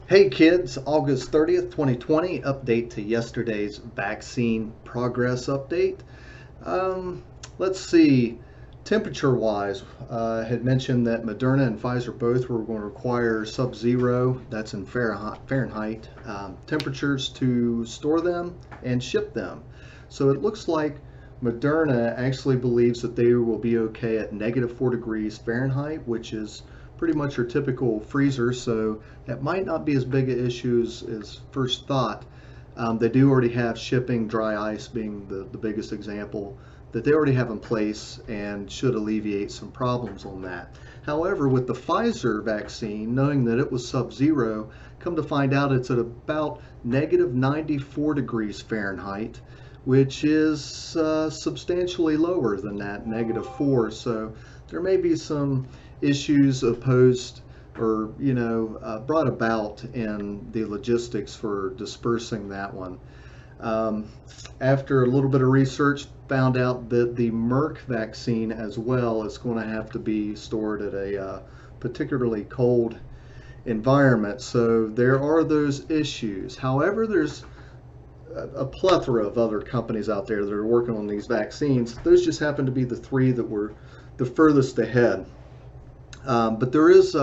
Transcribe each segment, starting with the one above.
Hey kids, August 30th, 2020, update to yesterday's vaccine progress update. Um, let's see, temperature wise, had mentioned that Moderna and Pfizer both were going to require sub-zero, that's in Fahrenheit, temperatures to store them and ship them. So it looks like Moderna actually believes that they will be okay at -4 degrees Fahrenheit, which is pretty much your typical freezer, so that might not be as big an issue as first thought. They do already have shipping, dry ice being the biggest example, that they already have in place and should alleviate some problems on that. However, with the Pfizer vaccine, knowing that it was sub-zero, come to find out it's at about -94 degrees Fahrenheit, which is substantially lower than that, -4. So there may be some issues opposed or brought about in the logistics for dispersing that one. After a little bit of research, found out that the Merck vaccine as well is going to have to be stored at a particularly cold environment. So there are those issues. However, there's a plethora of other companies out there that are working on these vaccines. Those just happen to be the three that were the furthest ahead. But there is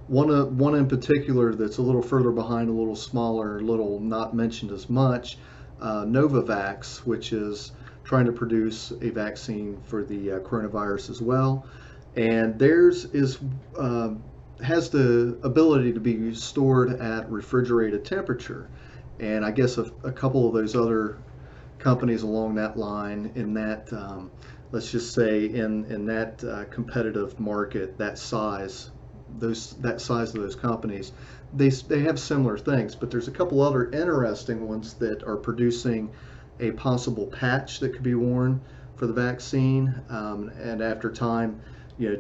one in particular that's a little further behind, a little smaller, a little not mentioned as much, Novavax, which is trying to produce a vaccine for the coronavirus as well. And theirs has the ability to be stored at refrigerated temperature. And I guess a couple of those other companies along that line in that let's just say in that competitive market, that size of those companies, they have similar things. But there's a couple other interesting ones that are producing a possible patch that could be worn for the vaccine, and after time,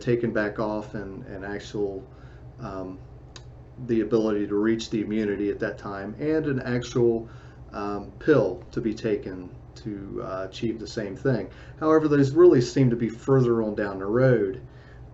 taken back off and actual the ability to reach the immunity at that time, and an actual pill to be taken to achieve the same thing. However, those really seem to be further on down the road.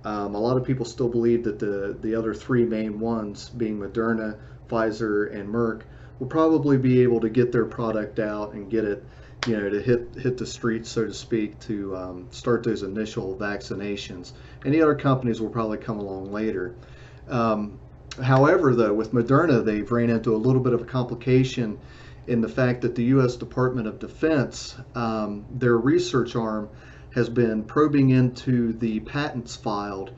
A lot of people still believe that the other three main ones, being Moderna, Pfizer, and Merck, will probably be able to get their product out and get it, to hit the streets, so to speak, to start those initial vaccinations. And the other companies will probably come along later. However, though, with Moderna, they've ran into a little bit of a complication in the fact that the U.S. Department of Defense, their research arm, has been probing into the patents filed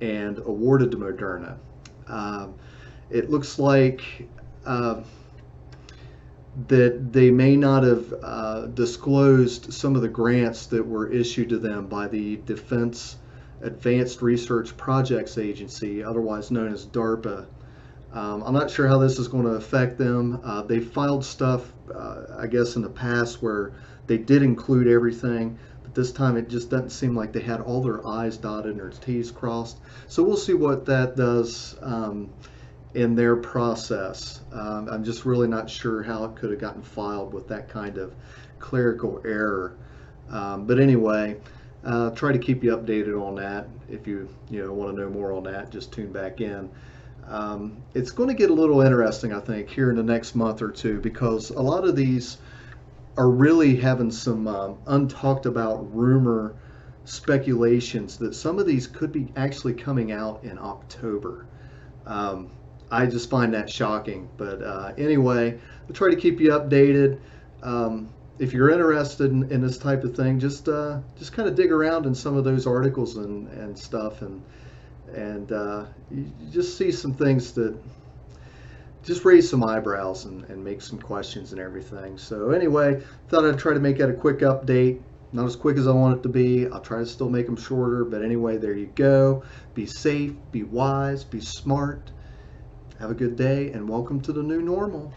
and awarded to Moderna. It looks like that they may not have disclosed some of the grants that were issued to them by the Defense Advanced Research Projects Agency, otherwise known as DARPA. I'm not sure how this is going to affect them. They filed stuff, I guess, in the past where they did include everything, but this time it just doesn't seem like they had all their I's dotted and their T's crossed. So we'll see what that does in their process. I'm just really not sure how it could have gotten filed with that kind of clerical error. But anyway, try to keep you updated on that. If you want to know more on that, just tune back in. It's going to get a little interesting, I think, here in the next month or two, because a lot of these are really having some untalked about rumor speculations that some of these could be actually coming out in October. I just find that shocking. But anyway, I'll try to keep you updated. If you're interested in this type of thing, just kind of dig around in some of those articles and stuff, and you just see some things that just raise some eyebrows and make some questions and everything. So anyway, thought I'd try to make that a quick update. Not as quick as I want it to be. I'll try to still make them shorter, but anyway, there you go. Be safe, be wise, be smart. Have a good day, and welcome to the new normal.